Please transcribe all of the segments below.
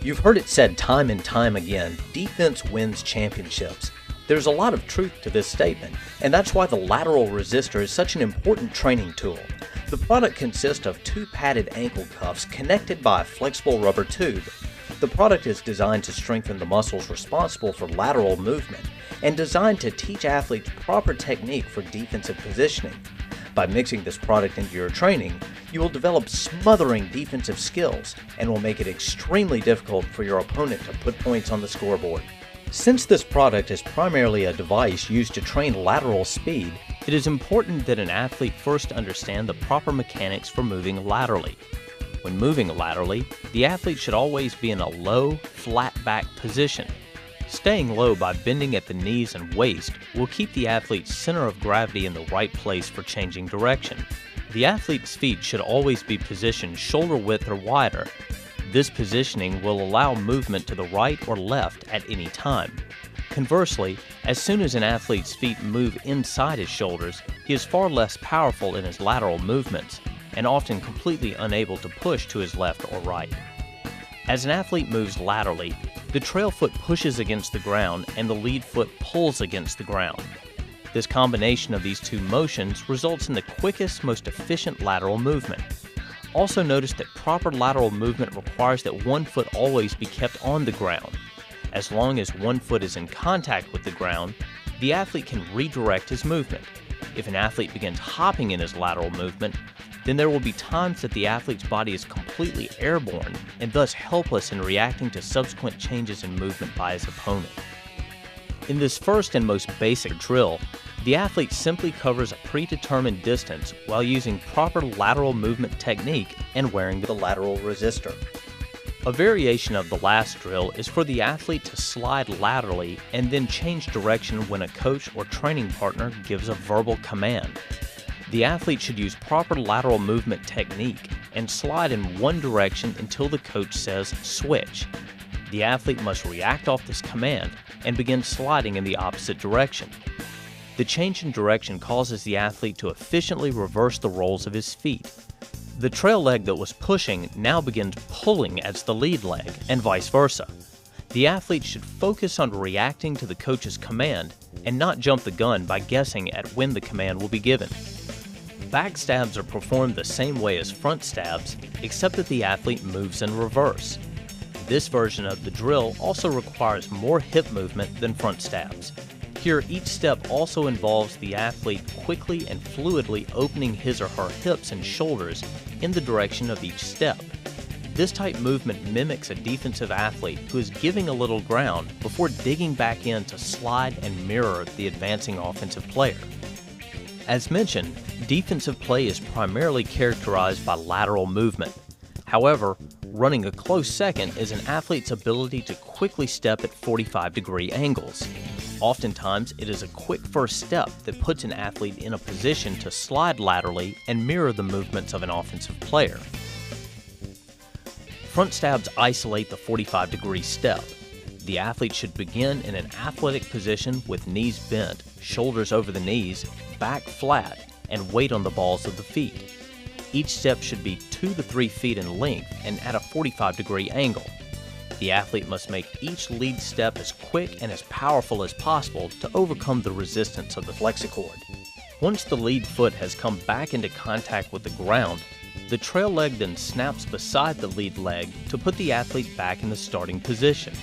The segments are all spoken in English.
You've heard it said time and time again, defense wins championships. There's a lot of truth to this statement, and that's why the lateral resistor is such an important training tool. The product consists of two padded ankle cuffs connected by a flexible rubber tube. The product is designed to strengthen the muscles responsible for lateral movement and designed to teach athletes proper technique for defensive positioning. By mixing this product into your training, you will develop smothering defensive skills and will make it extremely difficult for your opponent to put points on the scoreboard. Since this product is primarily a device used to train lateral speed, it is important that an athlete first understand the proper mechanics for moving laterally. When moving laterally, the athlete should always be in a low, flat back position. Staying low by bending at the knees and waist will keep the athlete's center of gravity in the right place for changing direction. The athlete's feet should always be positioned shoulder width or wider. This positioning will allow movement to the right or left at any time. Conversely, as soon as an athlete's feet move inside his shoulders, he is far less powerful in his lateral movements and often completely unable to push to his left or right. As an athlete moves laterally, the trail foot pushes against the ground and the lead foot pulls against the ground. This combination of these two motions results in the quickest, most efficient lateral movement. Also notice that proper lateral movement requires that one foot always be kept on the ground. As long as one foot is in contact with the ground, the athlete can redirect his movement. If an athlete begins hopping in his lateral movement, then there will be times that the athlete's body is completely airborne and thus helpless in reacting to subsequent changes in movement by his opponent. In this first and most basic drill, the athlete simply covers a predetermined distance while using proper lateral movement technique and wearing the lateral resistor. A variation of the last drill is for the athlete to slide laterally and then change direction when a coach or training partner gives a verbal command. The athlete should use proper lateral movement technique and slide in one direction until the coach says switch. The athlete must react off this command and begin sliding in the opposite direction. The change in direction causes the athlete to efficiently reverse the rolls of his feet. The trail leg that was pushing now begins pulling as the lead leg, and vice versa. The athlete should focus on reacting to the coach's command and not jump the gun by guessing at when the command will be given. Back stabs are performed the same way as front stabs, except that the athlete moves in reverse. This version of the drill also requires more hip movement than front stabs. Here, each step also involves the athlete quickly and fluidly opening his or her hips and shoulders in the direction of each step. This type movement mimics a defensive athlete who is giving a little ground before digging back in to slide and mirror the advancing offensive player. As mentioned, defensive play is primarily characterized by lateral movement. However, running a close second is an athlete's ability to quickly step at 45-degree angles. Oftentimes, it is a quick first step that puts an athlete in a position to slide laterally and mirror the movements of an offensive player. Front stabs isolate the 45-degree step. The athlete should begin in an athletic position with knees bent, shoulders over the knees, back flat, and weight on the balls of the feet. Each step should be 2 to 3 feet in length and at a 45-degree angle. The athlete must make each lead step as quick and as powerful as possible to overcome the resistance of the flexicord. Once the lead foot has come back into contact with the ground, the trail leg then snaps beside the lead leg to put the athlete back in the starting position.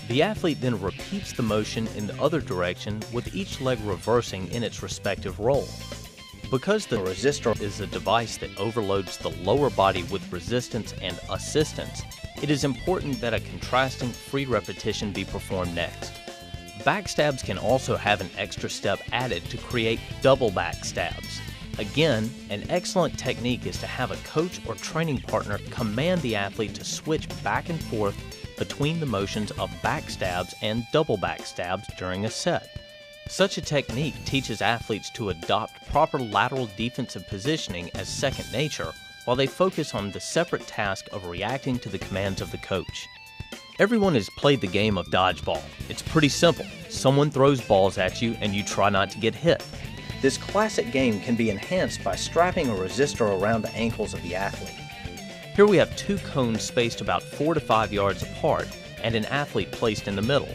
The athlete then repeats the motion in the other direction with each leg reversing in its respective role. Because the resistor is a device that overloads the lower body with resistance and assistance, it is important that a contrasting free repetition be performed next. Backstabs can also have an extra step added to create double backstabs. Again, an excellent technique is to have a coach or training partner command the athlete to switch back and forth between the motions of backstabs and double backstabs during a set. Such a technique teaches athletes to adopt proper lateral defensive positioning as second nature while they focus on the separate task of reacting to the commands of the coach. Everyone has played the game of dodgeball. It's pretty simple. Someone throws balls at you and you try not to get hit. This classic game can be enhanced by strapping a resistor around the ankles of the athlete. Here we have two cones spaced about 4 to 5 yards apart and an athlete placed in the middle.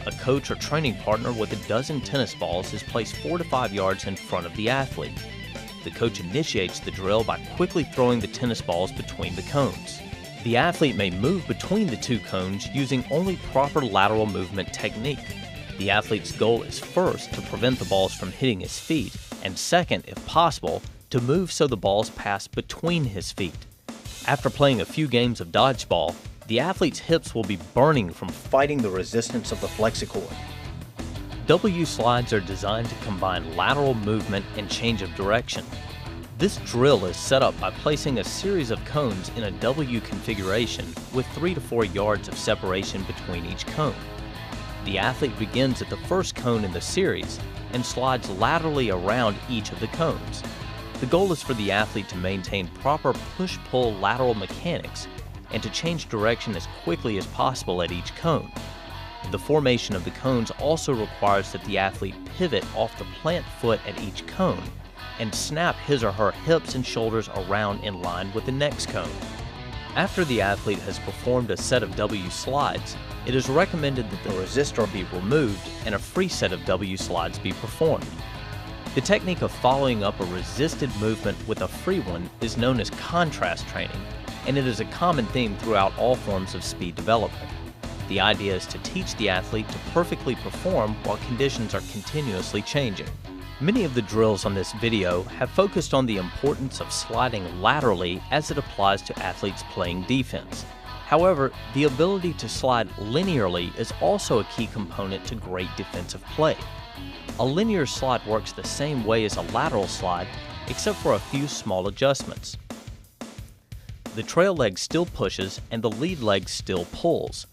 A coach or training partner with a dozen tennis balls is placed 4 to 5 yards in front of the athlete. The coach initiates the drill by quickly throwing the tennis balls between the cones. The athlete may move between the two cones using only proper lateral movement technique. The athlete's goal is first to prevent the balls from hitting his feet, and second, if possible, to move so the balls pass between his feet. After playing a few games of dodgeball, the athlete's hips will be burning from fighting the resistance of the flexicord. W-slides are designed to combine lateral movement and change of direction. This drill is set up by placing a series of cones in a W configuration with 3 to 4 yards of separation between each cone. The athlete begins at the first cone in the series and slides laterally around each of the cones. The goal is for the athlete to maintain proper push-pull lateral mechanics and to change direction as quickly as possible at each cone. The formation of the cones also requires that the athlete pivot off the plant foot at each cone and snap his or her hips and shoulders around in line with the next cone. After the athlete has performed a set of W-slides, it is recommended that the resistor be removed and a free set of W-slides be performed. The technique of following up a resisted movement with a free one is known as contrast training, and it is a common theme throughout all forms of speed development. The idea is to teach the athlete to perfectly perform while conditions are continuously changing. Many of the drills on this video have focused on the importance of sliding laterally as it applies to athletes playing defense. However, the ability to slide linearly is also a key component to great defensive play. A linear slide works the same way as a lateral slide, except for a few small adjustments. The trail leg still pushes and the lead leg still pulls.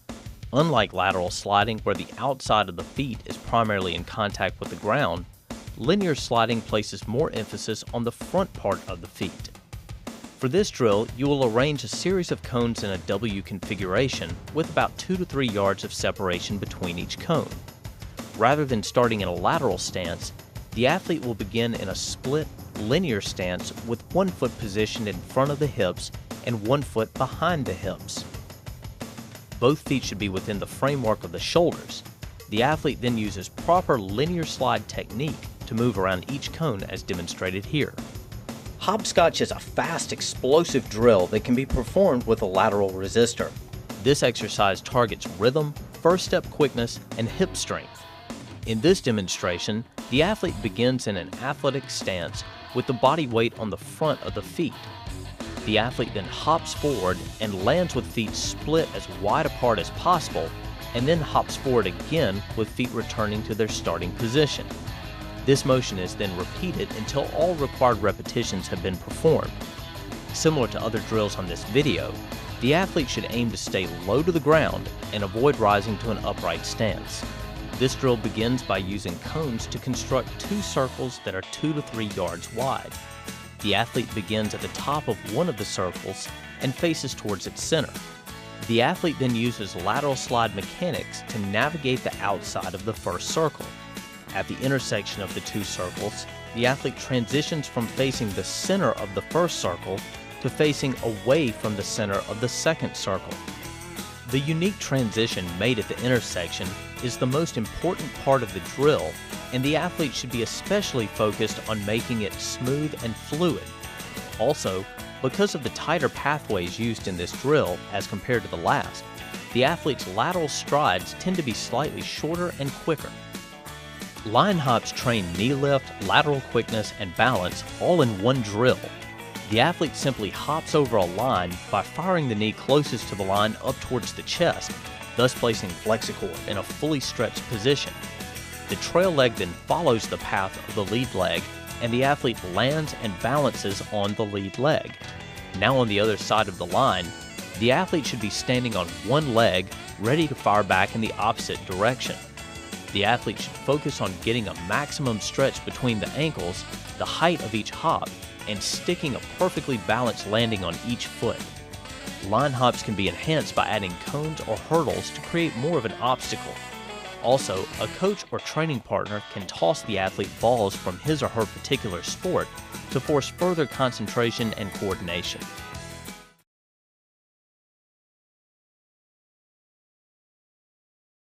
Unlike lateral sliding, where the outside of the feet is primarily in contact with the ground, linear sliding places more emphasis on the front part of the feet. For this drill, you will arrange a series of cones in a W configuration with about 2 to 3 yards of separation between each cone. Rather than starting in a lateral stance, the athlete will begin in a split, linear stance with 1 foot positioned in front of the hips and 1 foot behind the hips. Both feet should be within the framework of the shoulders. The athlete then uses proper linear slide technique to move around each cone as demonstrated here. Hopscotch is a fast, explosive drill that can be performed with a lateral resistor. This exercise targets rhythm, first step quickness, and hip strength. In this demonstration, the athlete begins in an athletic stance with the body weight on the front of the feet. The athlete then hops forward and lands with feet split as wide apart as possible, and then hops forward again with feet returning to their starting position. This motion is then repeated until all required repetitions have been performed. Similar to other drills on this video, the athlete should aim to stay low to the ground and avoid rising to an upright stance. This drill begins by using cones to construct 2 circles that are 2 to 3 yards wide. The athlete begins at the top of one of the circles and faces towards its center. The athlete then uses lateral slide mechanics to navigate the outside of the first circle. At the intersection of the 2 circles, the athlete transitions from facing the center of the first circle to facing away from the center of the second circle. The unique transition made at the intersection is the most important part of the drill, and the athlete should be especially focused on making it smooth and fluid. Also, because of the tighter pathways used in this drill as compared to the last, the athlete's lateral strides tend to be slightly shorter and quicker. Line hops train knee lift, lateral quickness, and balance all in one drill. The athlete simply hops over a line by firing the knee closest to the line up towards the chest, thus placing flexicord in a fully stretched position. The trail leg then follows the path of the lead leg, and the athlete lands and balances on the lead leg. Now on the other side of the line, the athlete should be standing on one leg, ready to fire back in the opposite direction. The athlete should focus on getting a maximum stretch between the ankles, the height of each hop, and sticking a perfectly balanced landing on each foot. Line hops can be enhanced by adding cones or hurdles to create more of an obstacle. Also, a coach or training partner can toss the athlete balls from his or her particular sport to force further concentration and coordination.